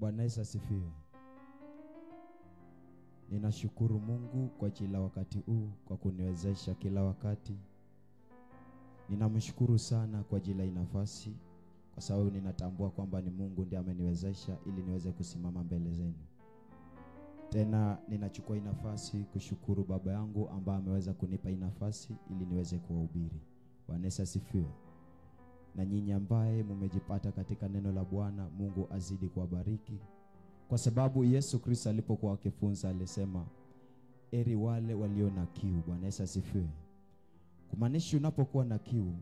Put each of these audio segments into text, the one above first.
Bwana Yesu asifiwe. Ninashukuru Mungu kwa ajili ya wakati huu, kwa kuniwezesha kila wakati. Ninamshukuru sana kwa ajili ya nafasi, kwa sababu ninatambua kwamba ni Mungu ndiye ameniwezesha ili niweze kusimama mbele zenu. Tena ninachukua nafasi kushukuru baba yangu ambaye ameweza kunipa nafasi ili niweze kuhubiri. Bwana Yesu asifiwe. Na nyinyi ambaye mmejipata katika neno la Bwana, Mungu azidi kuwabariki. Kwa sababu Yesu Kristo alipokuwa akifunza alisema, heri wale walio na kiu. Bwana Yesu asifiwe. Kumaanisha unapokuwa na kiu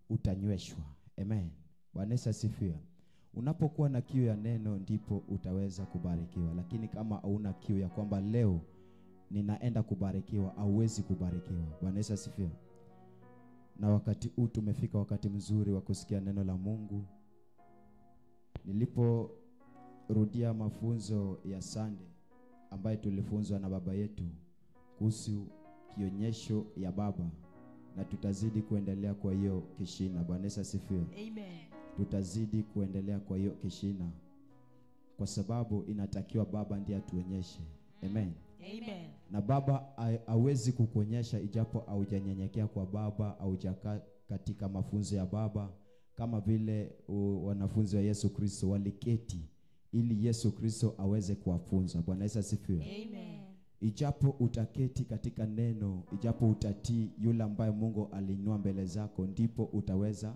utanyweshwa. Amen. Bwana Yesu asifiwe. Unapokuwa na kiu ya neno ndipo utaweza kubarikiwa. Lakini kama hauna kiu ya kwamba leo ninaenda kubarikiwa, hauwezi kubarikiwa. Bwana Yesu asifiwe. Na wakati huu tumefika wakati mzuri wa kusikia neno la Mungu. Niliporudia mafunzo ya Sunday ambayo tulifunzwa na baba yetu kuhusu kionyesho ya baba, na tutazidi kuendelea kwa hiyo kishina. Bwana Yesu asifiwe. Amen. Tutazidi kuendelea kwa hiyo kishina, kwa sababu inatakiwa baba ndiye atuonyeshe. Amen. Amen. Na baba hawezi kukuonyesha ijapo haujanyenyekea kwa baba, au hujakaa katika mafunzo ya baba, kama vile wanafunzi wa Yesu Kristo waliketi ili Yesu Kristo aweze kuwafunza. Bwana Yesu asifiwe. Amen. Ijapo utaketi katika neno, ijapo utatii yule ambaye Mungu alinua mbele zako, ndipo utaweza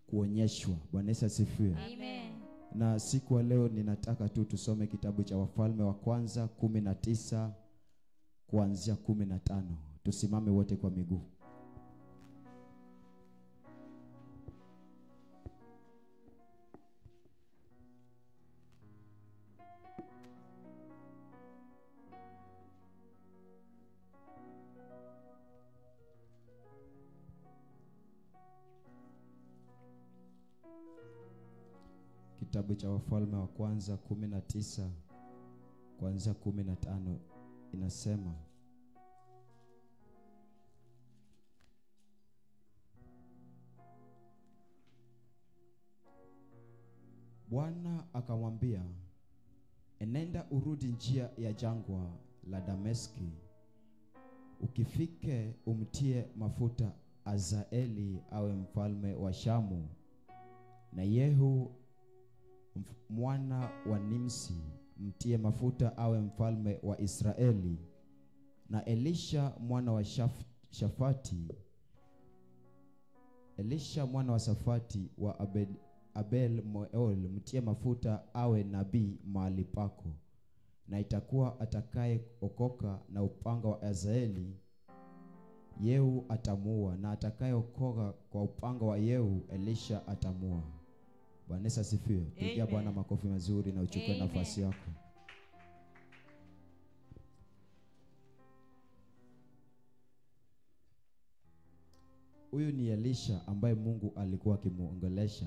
kuonyeshwa. Bwana Yesu asifiwe. Amen. Na siku ya leo ninataka tu tusome kitabu cha Wafalme wa kwanza 19 kuanzia 15. Tusimame wote kwa miguu. Kitabu cha Wafalme wa kwanza 19 kuanzia 15 inasema, Bwana akamwambia, enenda urudi njia ya jangwa la Dameski, ukifike umtie mafuta Azaeli awe mfalme wa Shamu, na Yehu mwana wa Nimsi mtie mafuta awe mfalme wa Israeli, na Elisha mwana wa Shafati wa Abel Moel mtie mafuta awe nabii mahali pako, na itakuwa atakaye okoka na upanga wa Azaeli Yehu atamua, na atakaye okoka kwa upanga wa Yehu Elisha atamua. Bwana Yesu asifiwe. Pigia Bwana makofi mazuri na uchukue nafasi yako. Huyu ni Elisha ambaye Mungu alikuwa akimuongelesha.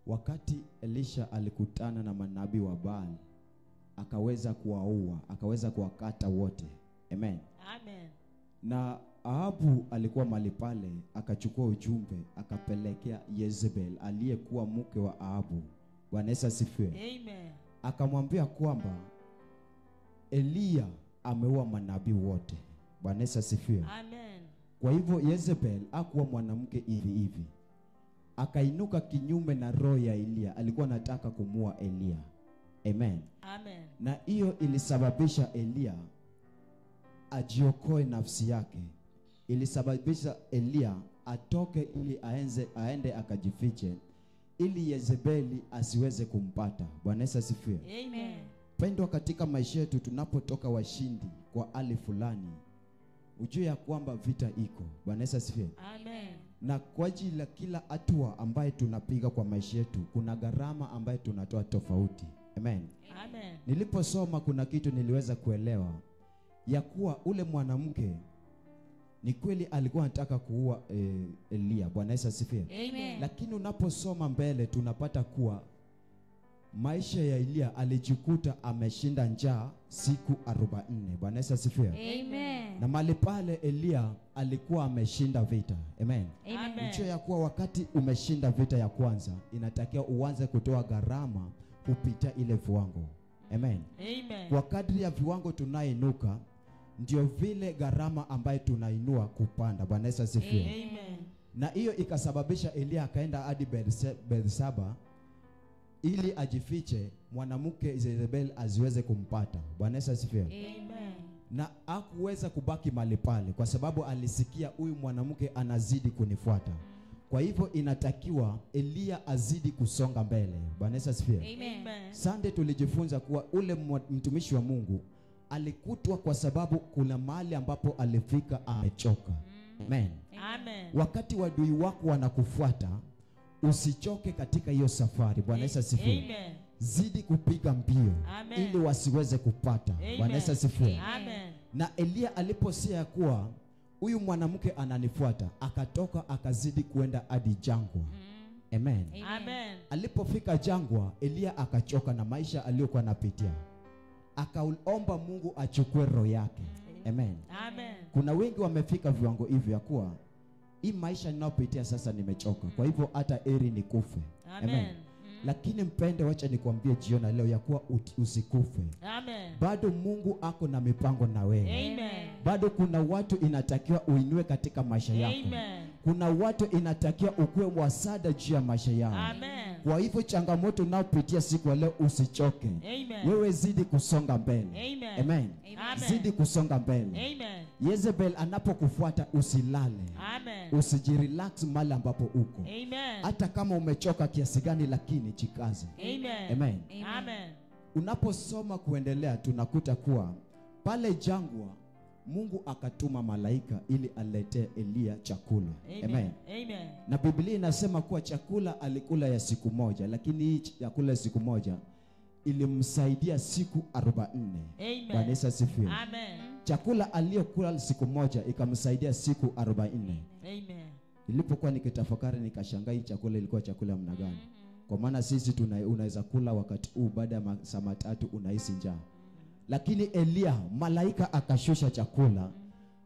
Wakati Elisha alikutana na manabii wa Baal, akaweza kuwaua, akaweza kuwakata wote. Amen. Amen. Na Ahabu alikuwa mahali pale, akachukua ujumbe akapelekea Jezebel aliyekuwa mke wa Ahabu. Bwana Yesu asifiwe. Amen. Akamwambia kwamba Eliya ameua manabii wote. Bwana Yesu asifiwe. Amen. Kwa hivyo Jezebel hakuwa mwanamke hivi hivi. Akainuka kinyume na roho ya Eliya, alikuwa anataka kumua Eliya. Amen. Amen. Na hiyo ilisababisha Eliya ajiokoe nafsi yake. Ilisababisha Eliya atoke ili aende akajifiche ili Jezebeli asiweze kumpata. Bwana Yesu asifiwe. Amen. Pendwa, katika maisha yetu tunapotoka washindi kwa hali fulani, ujue ya kwamba vita iko. Bwana Yesu asifiwe. Amen. Na kwa ajili ya kila hatua ambaye tunapiga kwa maisha yetu, kuna gharama ambaye tunatoa tofauti. Amen. Amen. Niliposoma kuna kitu niliweza kuelewa, ya kuwa ule mwanamke ni kweli alikuwa anataka kuua Eliya. Bwana Yesu asifiwe. Amen. Lakini unaposoma mbele tunapata kuwa maisha ya Eliya alijikuta ameshinda njaa siku 44. Bwana Yesu asifiwe. Amen. Na mahali pale Eliya alikuwa ameshinda vita. Amen. Amen. Ucho ya kuwa wakati umeshinda vita ya kwanza, inatakiwa uanze kutoa gharama kupitia ile viwango. Amen. Amen. Kwa kadri ya viwango tunainuka, ndio vile gharama ambayo tunainua kupanda. Bwana Yesu asifiwe. Amen. Na hiyo ikasababisha Elia akaenda hadi Beersheba ili ajifiche mwanamke Jezebel asiweze kumpata. Bwana Yesu asifiwe. Amen. Na hakuweza kubaki mahali pale kwa sababu alisikia huyu mwanamke anazidi kunifuata. Kwa hivyo inatakiwa Elia azidi kusonga mbele. Bwana Yesu asifiwe. Amen. Sunday tulijifunza kuwa ule mtumishi wa Mungu alikutwa kwa sababu kuna mahali ambapo alifika amechoka. Amen. Amen. Wakati wadui wako wanakufuata, usichoke katika hiyo safari. Bwana Yesu asifiwe. Amen. Zidi kupiga mbio. Amen. Ili wasiweze kupata. Bwana Yesu asifiwe. Amen. Na Elia aliposikia kuwa huyu mwanamke ananifuata, akatoka akazidi kuenda hadi jangwa. Amen. Amen. Alipofika jangwa, Elia akachoka na maisha aliyokuwa anapitia. Akaomba Mungu achukue roho yake. Amen. Amen. Kuna wengi wamefika viwango hivyo ya kuwa hii maisha ninayopitia sasa nimechoka. Kwa hivyo hata eri nikufe. Amen. Lakini mpende, wacha nikwambie jioni leo ya kuwa usikufe. Amen. Bado Mungu ako na mipango na wewe. Amen. Bado kuna watu inatakiwa uinue katika maisha yako. Amen. Kuna watu inatakiwa ukuwe wasada juu ya maisha yao. Amen. Kwa hivyo changamoto unayopitia siku leo usichoke. Amen. Wewe zidi kusonga mbele. Amen. Amen. Amen. Zidi kusonga mbele. Amen. Jezebel anapokufuata usilale. Amen. Usijirelax mahali ambapo uko. Amen. Hata kama umechoka kiasi gani, lakini jikaze. Amen. Amen. Amen. Unaposoma kuendelea, tunakuta kuwa pale jangwa Mungu akatuma malaika ili aletee Elia chakula. Amen. Amen. Na Biblia inasema kuwa chakula alikula ya siku moja, lakini hii chakula ya siku moja ilimsaidia siku 44. Amen. Bwana Yesu asifiwe. Amen. Chakula aliyokula siku moja ikamsaidia siku 44. Amen. Nilipokuwa nikitafakari nikashangaa hii chakula ilikuwa chakula mna gani? Kwa maana sisi unaweza kula wakati huu baada ya saa matatu unahisi njaa. Lakini Elia malaika akashusha chakula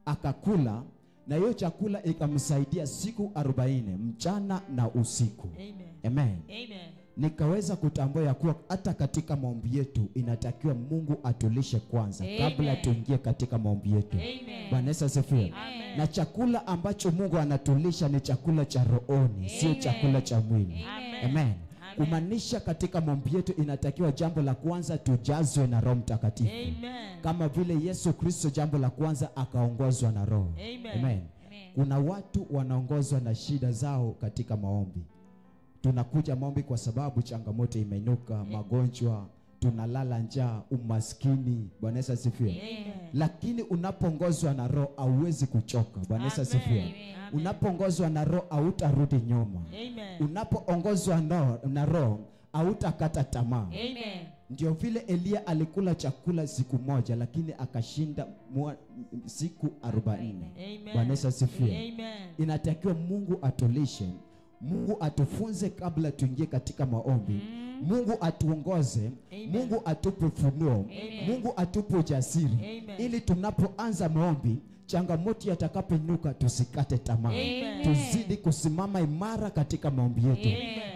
akakula, na hiyo chakula ikamsaidia siku 40 mchana na usiku. Amen. Amen. Amen. Nikaweza kutambua ya kuwa hata katika maombi yetu inatakiwa Mungu atulishe kwanza. Amen. Kabla tuingie katika maombi yetu. Amen. Bwana Yesu asifiwe. Amen. Na chakula ambacho Mungu anatulisha ni chakula cha rohoni, sio chakula cha mwili. Amen. Amen. Kumaanisha katika maombi yetu inatakiwa jambo la kwanza tujazwe na Roho Mtakatifu. Amen. Kama vile Yesu Kristo jambo la kwanza akaongozwa na Roho. Amen. Amen. Kuna watu wanaongozwa na shida zao katika maombi. Tunakuja maombi kwa sababu changamoto imeinuka, magonjwa, tunalala njaa, umaskini. Bwana Yesu asifiwe. Amen. Lakini unapoongozwa na Roho hauwezi kuchoka. Bwana Yesu asifiwe. Amen. Unapoongozwa na Roho hautarudi nyuma. Amen. Unapoongozwa na Roho hautakata tamaa. Amen. Ndio vile Elia alikula chakula siku moja lakini akashinda siku 40. Amen. Bwana Yesu asifiwe. Amen. Inatakiwa Mungu atulishe, Mungu atufunze kabla tuingie katika maombi. Mungu atuongoze. Amen. Mungu atupe funuo. Mungu atupe ujasiri. Amen. Ili tunapoanza maombi changamoto yatakapoinuka tusikate tamaa. Amen. Tuzidi kusimama imara katika maombi yetu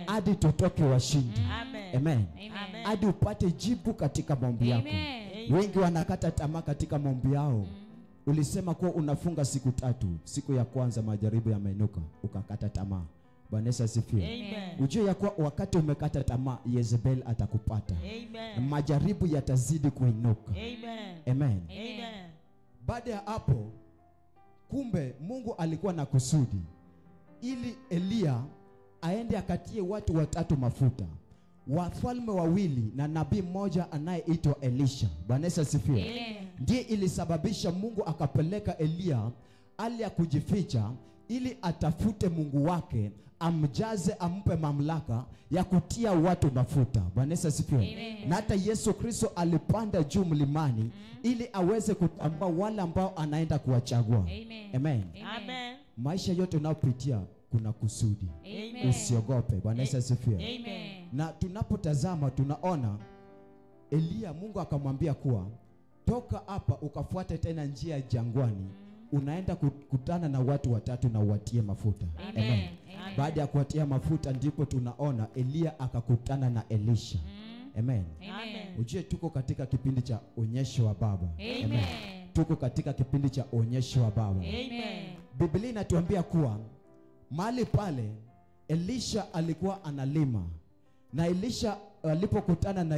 hadi tutoke washindi. Amen. Amen. Amen. Hadi upate jibu katika maombi yako. Wengi wanakata tamaa katika maombi yao. Ulisema kuwa unafunga siku 3, siku ya kwanza majaribu yameinuka ukakata tamaa. Bwana Yesu asifiwe. Amen. Ujue ya kuwa wakati umekata tamaa Jezebel atakupata. Amen. Majaribu yatazidi kuinuka. Amen. Amen. Amen. Baada ya hapo, kumbe Mungu alikuwa na kusudi ili Elia aende akatie watu 3 mafuta, wafalme 2 na nabii mmoja anayeitwa Elisha. Bwana Yesu asifiwe. Ndiye ilisababisha Mungu akapeleka Elia hali ya kujificha ili atafute Mungu wake, amjaze, ampe mamlaka ya kutia watu mafuta. Bwana Yesu asifiwe. Na hata Yesu Kristo alipanda juu mlimani ili aweze kutambua wale ambao anaenda kuwachagua. Amen. Amen. Maisha yote unayopitia kuna kusudi. Amen. Usiogope. Bwana Yesu asifiwe. Amen. Na tunapotazama tunaona Elia, Mungu akamwambia kuwa toka hapa ukafuate tena njia ya jangwani, unaenda kukutana na watu 3 na uwatie mafuta. Amen. Amen. Baada ya kuwatia mafuta ndipo tunaona Elia akakutana na Elisha. Amen. Amen. Ujue tuko katika kipindi cha onyesho wa Baba. Amen. Tuko katika kipindi cha onyesho wa Baba. Amen. Biblia inatuambia kuwa mahali pale Elisha alikuwa analima, na Elisha alipokutana na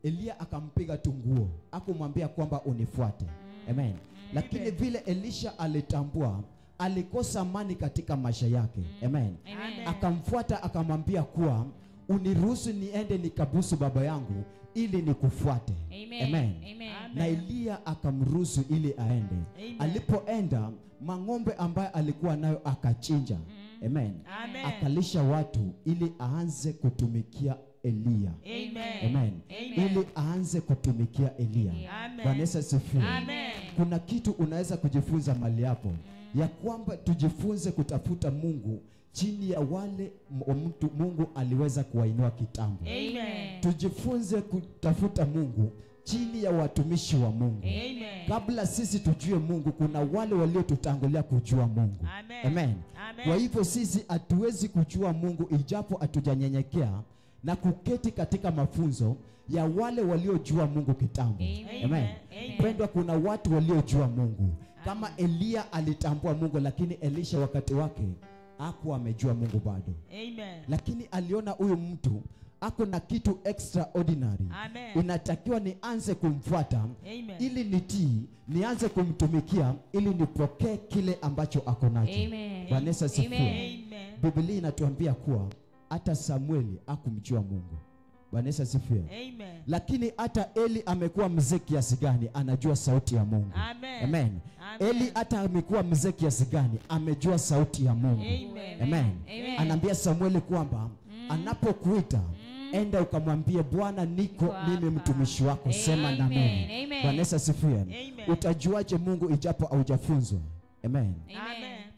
Elia akampiga tunguo, akamwambia kwamba unifuate. Amen. Lakini vile Elisha alitambua alikosa amani katika maisha yake. Amen. Akamfuata akamwambia kuwa uniruhusu niende nikabusu baba yangu ili nikufuate. Amen. Na Elia akamruhusu ili aende. Alipoenda, mang'ombe ambaye alikuwa nayo akachinja. Amen. Akalisha watu ili aanze kutumikia Elia. Amen. Ili aanze kutumikia Elia. Bwana Yesu asifiwe. Kuna kitu unaweza kujifunza mali hapo, ya kwamba tujifunze kutafuta Mungu chini ya wale mtu Mungu aliweza kuwainua kitambo. Tujifunze kutafuta Mungu chini ya watumishi wa Mungu. Kabla sisi tujue Mungu, kuna wale waliotutangulia kujua Mungu. Amen. Kwa hivyo sisi hatuwezi kujua Mungu ijapo hatujanyenyekea na kuketi katika mafunzo ya wale waliojua Mungu kitambo. Amen. Pendwa, kuna watu waliojua Mungu. Kama Elia alitambua Mungu, lakini Elisha wakati wake hakuwa amejua Mungu bado. Lakini aliona huyu mtu ako na kitu extraordinary. Inatakiwa nianze kumfuata ili nitii, nianze kumtumikia ili nipokee kile ambacho ako nacho. Bwana Yesu asifiwe. Biblia inatuambia kuwa hata Samueli hakumjua Mungu. Bwana Yesu asifiwe. Lakini hata Eli amekuwa mzee kiasi gani anajua sauti ya Mungu. Amen. Eli hata amekuwa mzee kiasi gani amejua sauti ya Mungu. Amen. Anaambia Samueli kwamba anapokuita enda ukamwambie Bwana, niko mimi mtumishi wako, sema na mimi. Bwana Yesu asifiwe. Utajuaje Mungu ijapo haujafunzwa? Amen.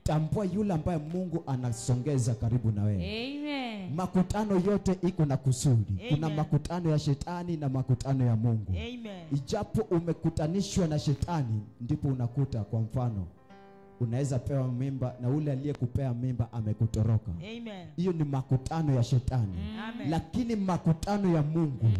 Tambua yule ambaye Mungu anasongeza karibu na wewe. Makutano yote iko na kusudi. Kuna makutano ya shetani na makutano ya Mungu. Ijapo umekutanishwa na shetani, ndipo unakuta, kwa mfano, unaweza pewa mimba na ule aliyekupea mimba amekutoroka. Hiyo ni makutano ya shetani. Lakini makutano ya Mungu,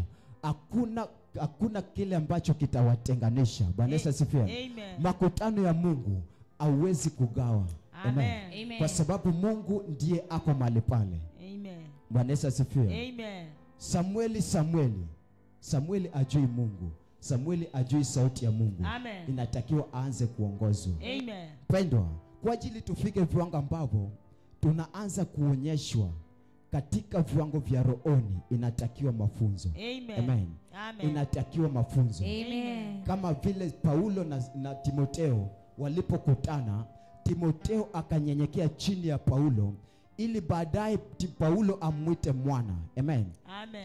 hakuna kile ambacho kitawatenganisha. Bwana Yesu asifiwe. Makutano ya Mungu hauwezi kugawa. Amen. Kwa sababu Mungu ndiye ako mahali pale. Bwana Yesu asifiwe. Samueli ajui Mungu. Samueli ajui sauti ya Mungu. Inatakiwa aanze kuongozwa. Pendwa, kwa ajili tufike viwango ambavyo tunaanza kuonyeshwa katika viwango vya rohoni, inatakiwa mafunzo. Amen. Inatakiwa mafunzo. Kama vile Paulo na Timotheo walipokutana, Timotheo akanyenyekea chini ya Paulo ili baadaye Paulo amwite mwana. Amen.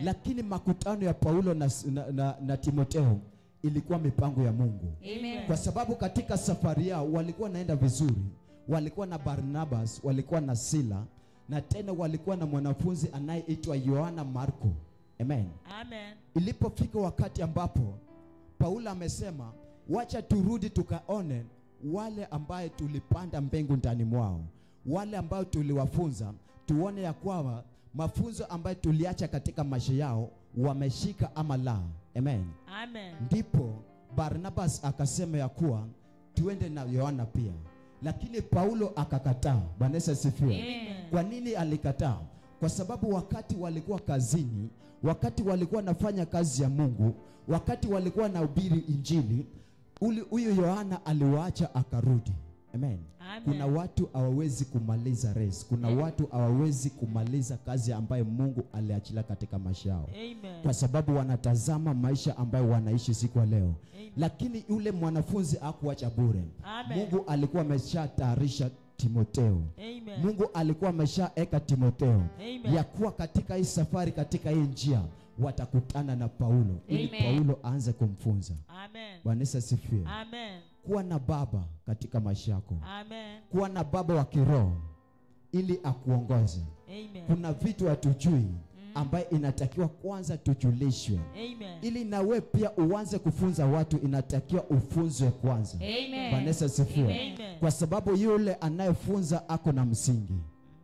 Lakini makutano ya Paulo na Timotheo ilikuwa mipango ya Mungu. Kwa sababu katika safari yao walikuwa naenda vizuri. Walikuwa na Barnabas, walikuwa na Sila, na tena walikuwa na mwanafunzi anayeitwa Yohana Marko. Amen. Ilipofika wakati ambapo Paulo amesema, wacha turudi tukaone wale ambaye tulipanda mbegu ndani mwao, wale ambao tuliwafunza, tuone ya kwamba mafunzo ambayo tuliacha katika maisha yao wameshika ama la. Amen. Ndipo Barnabas akasema ya kuwa tuende na Yohana pia, lakini Paulo akakataa. Bwana Yesu asifiwe. Kwa nini alikataa? Kwa sababu wakati walikuwa kazini, wakati walikuwa nafanya kazi ya Mungu, wakati walikuwa nahubiri injili, huyu Yohana aliwaacha akarudi. Amen. Kuna watu hawawezi kumaliza race. Kuna watu hawawezi kumaliza kazi ambayo Mungu aliachilia katika maisha yao. Kwa sababu wanatazama maisha ambayo wanaishi siku ya leo. Lakini yule mwanafunzi hakuacha bure. Mungu alikuwa ameshatayarisha Timotheo. Mungu alikuwa ameshaeka Timotheo ya kuwa katika hii safari, katika hii njia watakutana na Paulo ili Paulo aanze kumfunza. Bwana Yesu asifiwe. Kuwa na baba katika maisha yako. Kuwa na baba wa kiroho ili akuongoze. Kuna vitu hatujui ambaye inatakiwa kwanza tujulishwe. Ili nawe pia uanze kufunza watu, inatakiwa ufunzwe kwanza. Bwana Yesu asifiwe. Kwa sababu yule anayefunza ako na msingi.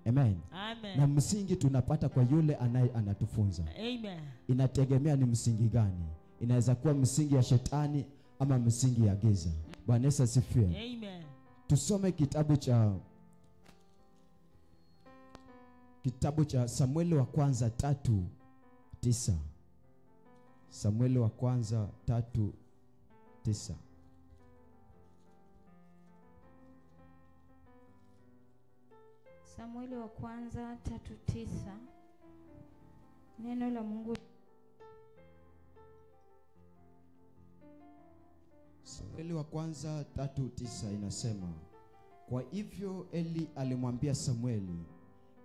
Amen. Amen. Na msingi tunapata kwa yule anatufunza. Amen. Inategemea ni msingi gani. Inaweza kuwa msingi ya shetani ama msingi ya giza. Bwana Yesu asifiwe. Amen. Tusome kitabu cha Samueli wa kwanza 3:9. Samueli wa kwanza 3:9. Samueli wa kwanza 3:9. Neno la Mungu. Samueli wa kwanza 3:9 inasema, kwa hivyo Eli alimwambia Samueli,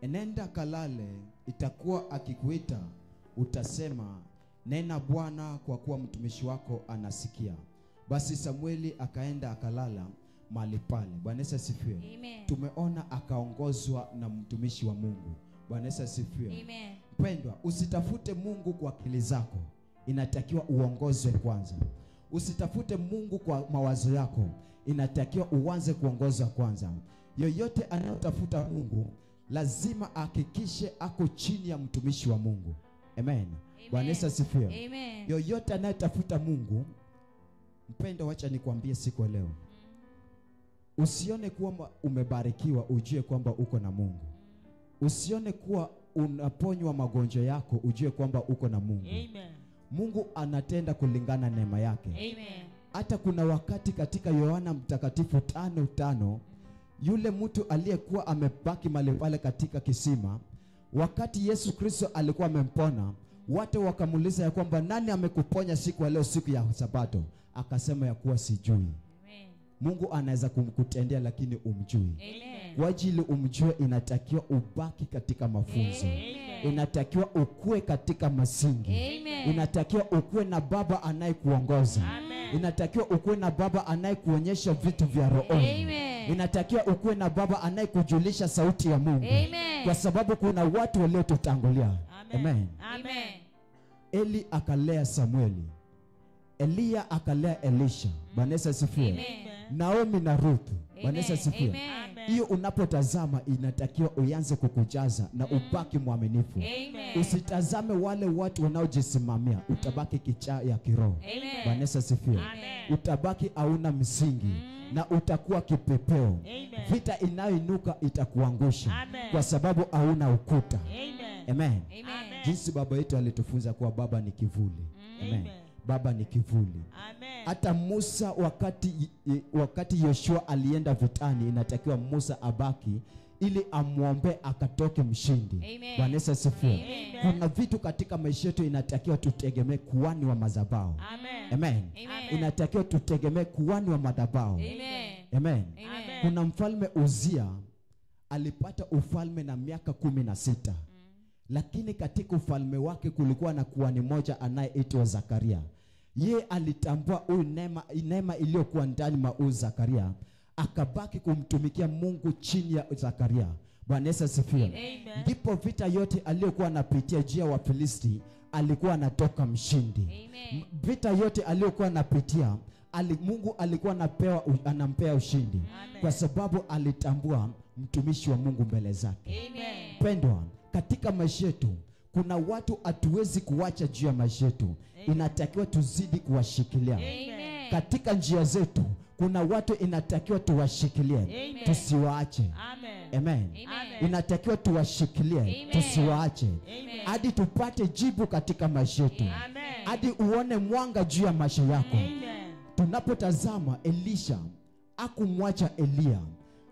enenda kalale, itakuwa akikuita utasema, nena Bwana, kwa kuwa mtumishi wako anasikia. Basi Samueli akaenda akalala mahali pale. Bwana Yesu asifiwe. Amen. Tumeona akaongozwa na mtumishi wa Mungu. Bwana Yesu asifiwe. Amen. Mpendwa, usitafute Mungu kwa akili zako, inatakiwa uongozwe kwanza. Usitafute Mungu kwa mawazo yako, inatakiwa uanze kuongozwa kwanza. Yoyote anayotafuta Mungu lazima hakikishe ako chini ya mtumishi wa Mungu. Amen. Bwana Yesu asifiwe. Amen. Yoyote anayetafuta Mungu, mpendwa, wacha nikwambie siku leo, usione kuwa umebarikiwa ujue kwamba uko na Mungu. Usione kuwa unaponywa magonjwa yako ujue kwamba uko na Mungu. Amen. Mungu anatenda kulingana na neema yake. Amen. Hata kuna wakati katika Yohana Mtakatifu 5:5, yule mtu aliyekuwa amebaki mahali pale katika kisima, wakati Yesu Kristo alikuwa amempona, watu wakamuuliza ya kwamba nani amekuponya siku ya leo, siku ya Sabato? Akasema ya kuwa sijui. Amen. Mungu anaweza kumkutendea lakini umjui. Amen. Kwa ajili umjue, inatakiwa ubaki katika mafunzo. Amen. Inatakiwa ukue katika masingi. Amen. Inatakiwa ukue na baba anayekuongoza. Amen. Inatakiwa ukue na baba anayekuonyesha vitu vya rohoni. Amen. Inatakiwa ukue na baba anayekujulisha sauti ya Mungu. Amen. Kwa sababu kuna watu waliotutangulia. Amen. Amen. Eli akalea Samueli, Eliya akalea Elisha. Bwana Yesu asifiwe. Amen. Naomi na Ruth. Bwana Yesu asifiwe. Amen. Hiyo unapotazama inatakiwa uanze kukujaza na ubaki mwaminifu. Amen. Usitazame wale watu wanaojisimamia, utabaki kichaa ya kiroho. Amen. Bwana Yesu asifiwe. Amen. Utabaki hauna msingi na utakuwa kipepeo. Amen. Vita inayoinuka itakuangusha. Amen. Kwa sababu hauna ukuta. Amen. Amen. Amen. Jinsi baba yetu alitufunza kuwa baba ni kivuli. Amen. Baba ni kivuli. Amen. Hata Musa wakati Yoshua alienda vitani, inatakiwa Musa abaki ili amuombe akatoke mshindi. Amen. Bwana Yesu asifiwe. Amen. Kuna vitu katika maisha yetu inatakiwa tutegemee kuhani wa madhabahu. Amen. Amen. Amen. Inatakiwa tutegemee kuhani wa madhabahu. Amen. Amen. Amen. Kuna mfalme Uzia alipata ufalme na miaka 16. Lakini katika ufalme wake kulikuwa na kuhani mmoja anayeitwa Zakaria. Ye alitambua huyu neema iliyokuwa ndani mwa huyu Zakaria, akabaki kumtumikia Mungu chini ya Zakaria. Bwana Yesu asifiwe. Amen. Ndipo vita yote aliyokuwa anapitia juu ya Wafilisti alikuwa anatoka mshindi. Amen. Vita yote aliyokuwa anapitia Mungu alikuwa anampea ushindi. Amen. Kwa sababu alitambua mtumishi wa Mungu mbele zake. Amen. Pendwa, katika maisha yetu kuna watu hatuwezi kuwacha juu ya maisha yetu. Inatakiwa tuzidi kuwashikilia. Amen. Katika njia zetu kuna watu inatakiwa tuwashikilie. Amen. Tusiwaache. Amen. Amen. Amen. Inatakiwa tuwashikilie. Amen. Tusiwaache. Amen. Hadi tupate jibu katika maisha yetu. Amen. Hadi uone mwanga juu ya maisha yako. Amen. Tunapotazama Elisha hakumwacha Eliya,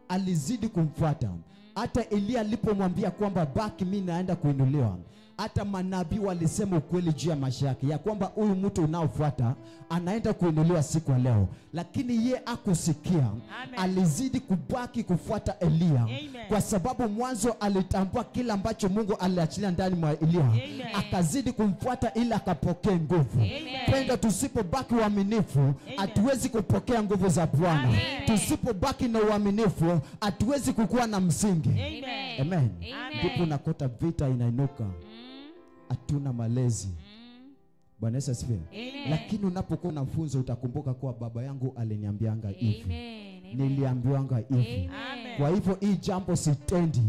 alizidi kumfuata. Hata Eliya alipomwambia kwamba baki, mimi naenda kuinuliwa, hata manabii walisema ukweli juu ya maisha yake ya kwamba huyu mtu unaofuata anaenda kuinuliwa siku ya leo, lakini ye akusikia. Amen. Alizidi kubaki kufuata Eliya. Amen. Kwa sababu mwanzo alitambua kile ambacho Mungu aliachilia ndani mwa Eliya. Amen. Akazidi kumfuata ili akapokea nguvu. Amen. Penda, tusipobaki uaminifu hatuwezi kupokea nguvu za Bwana. Amen. Tusipobaki na uaminifu hatuwezi kukuwa na msingi. Amen. Amen. Amen. Ndipo nakuta vita inainuka, hatuna malezi. Bwana Yesu asifiwe. Amen. Lakini unapokuwa na funzo utakumbuka kuwa baba yangu aliniambianga hivi, Amen. niliambiwanga hivi. Amen. Kwa hivyo hii jambo sitendi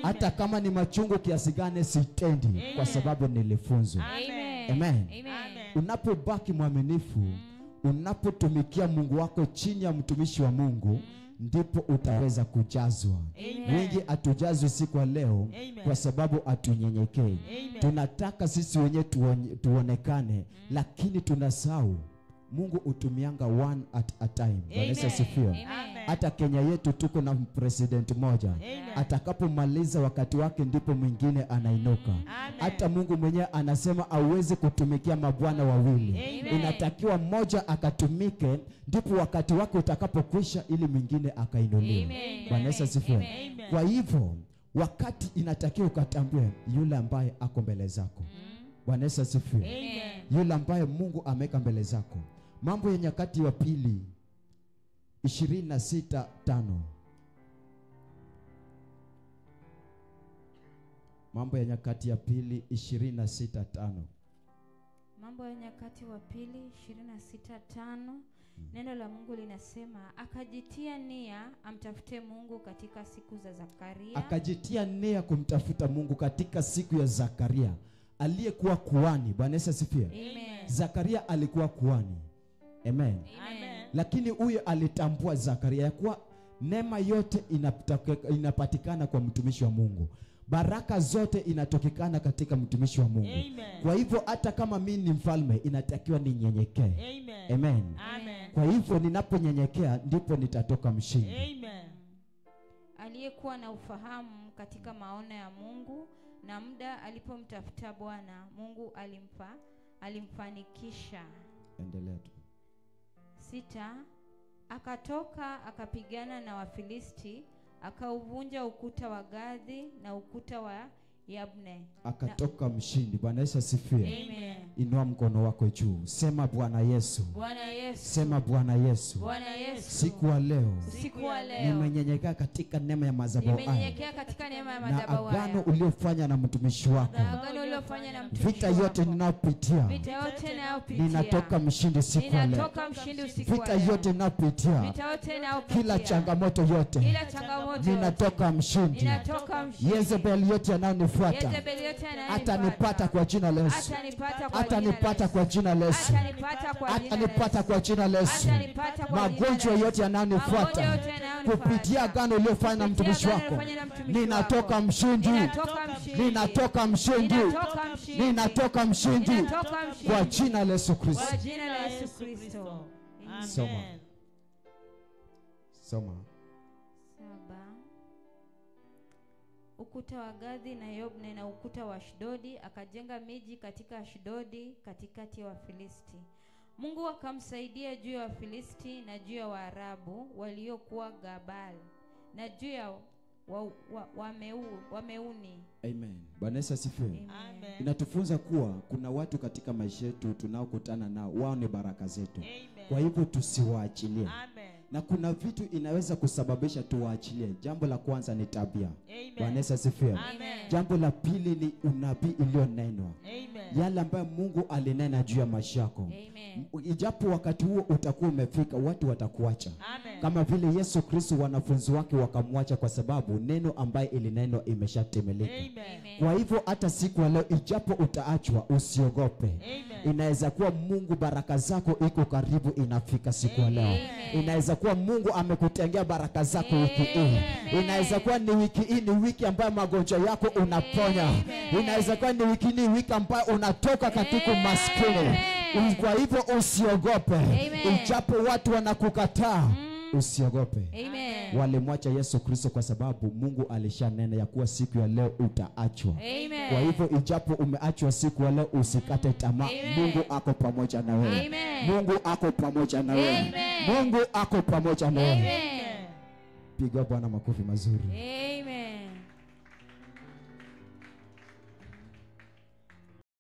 hata kama ni machungu kiasi gani sitendi, kwa sababu nilifunzwa. Amen. Amen. Amen. Unapobaki mwaminifu, unapotumikia Mungu wako chini ya mtumishi wa Mungu, ndipo utaweza kujazwa. Amen. Wengi atujazwe siku ya leo kwa sababu atunyenyekei. Tunataka sisi wenyewe tuonekane, lakini tunasahau Mungu utumianga one at a time. Bwana Yesu asifiwe. Hata Kenya yetu tuko na president moja. Atakapomaliza wakati wake ndipo mwingine anainuka. Hata Mungu mwenyewe anasema hauwezi kutumikia mabwana wawili. Inatakiwa mmoja akatumike, ndipo wakati wake utakapokwisha ili mwingine akainuliwe. Bwana Yesu asifiwe. Kwa hivyo wakati inatakiwa ukatambue yule ambaye ako mbele zako. Bwana Yesu asifiwe. Yule ambaye Mungu ameweka mbele zako. Mambo ya Nyakati wa Pili 26:5. Mambo ya Nyakati ya Pili 26:5. Mambo ya Nyakati wa Pili 26:5. Neno la Mungu linasema, akajitia nia amtafute Mungu katika siku za Zakaria. Akajitia nia kumtafuta Mungu katika siku ya Zakaria aliyekuwa kuhani. Bwana Yesu asifiwe. Zakaria alikuwa kuhani. Amen. Lakini huyo alitambua Zakaria ya kuwa neema yote inapatikana kwa mtumishi wa Mungu. Baraka zote inatokekana katika mtumishi wa Mungu. Kwa hivyo hata kama mimi ni mfalme inatakiwa ninyenyekee. Amen. Kwa hivyo ninaponyenyekea ndipo nitatoka mshindi. Aliyekuwa na ufahamu katika maono ya Mungu, na muda alipomtafuta Bwana Mungu alimfanikisha. Endelea tu. 6. Akatoka akapigana na Wafilisti, akauvunja ukuta wa Gathi na ukuta wa Yabne. Akatoka mshindi. Bwana Yesu asifiwe. Inua mkono wako juu. Sema Bwana Yesu. Bwana Yesu. Sema Bwana Yesu. Bwana Yesu. Siku wa leo. Siku wa leo. Nimenyenyekea katika neema ya madhabahu. Nimenyenyekea katika neema ya madhabahu. Na agano uliofanya na mtumishi wako. Agano uliofanya na mtumishi wako. Vita yote ninayopitia. Vita yote ninayopitia. Ninatoka mshindi siku wa leo. Ninatoka mshindi usiku wa Vita leo. yote ninayopitia. Vita yote ninayopitia. Kila changamoto yote. Kila changamoto yote. Ninatoka mshindi. Ninatoka mshindi. Yezebeli yote anayonifuata. Atanipata kwa jina la Yesu. Atanipata kwa jina la Yesu. Atanipata kwa jina la Yesu. Magonjwa yote yananifuata kupitia agano uliofanya na mtumishi wako. Ninatoka mshindi. Ninatoka mshindi. Ninatoka mshindi kwa jina la Yesu Kristo. Kwa jina la Yesu Kristo. Soma. Soma. 7. Ukuta wa Gathi na Yabne na ukuta wa Ashdodi, akajenga miji katika Ashdodi katikati ya Wafilisti. Mungu akamsaidia juu ya Wafilisti na juu ya Waarabu waliokuwa Gabal na juu ya Wameuni. Amen. Bwana Yesu asifiwe. Inatufunza kuwa kuna watu katika maisha yetu tunaokutana nao, wao ni baraka zetu. Kwa hivyo tusiwaachilie. Na kuna vitu inaweza kusababisha tuwaachilie. Jambo la kwanza ni tabia. Bwana Yesu asifiwe. Jambo la pili ni unabii iliyonenwa. Yale ambayo Mungu alinena juu ya maisha yako. Ijapo wakati huo utakuwa umefika, watu watakuacha. Kama vile Yesu Kristo wanafunzi wake wakamwacha kwa sababu neno ambaye ilinenwa imeshatimilika. Kwa hivyo hata siku ya leo ijapo utaachwa, usiogope. Inaweza kuwa Mungu baraka zako iko karibu inafika siku ya leo. Inaweza kuwa Mungu amekutengea baraka zako wiki hii. Inaweza kuwa ni wiki hii ni wiki ambayo magonjwa yako unaponya. Inaweza kuwa ni wiki ni wiki ambayo unatoka katika maskini. Kwa hivyo usiogope. Ijapo watu wanakukataa, usiogope. Walimwacha Yesu Kristo kwa sababu Mungu alishanena ya kuwa siku ya leo utaachwa. Kwa hivyo ijapo umeachwa siku ya leo, usikate tamaa. Mungu ako pamoja na wewe. Mungu ako pamoja na wewe. Mungu ako pamoja na wewe. Piga Bwana makofi mazuri.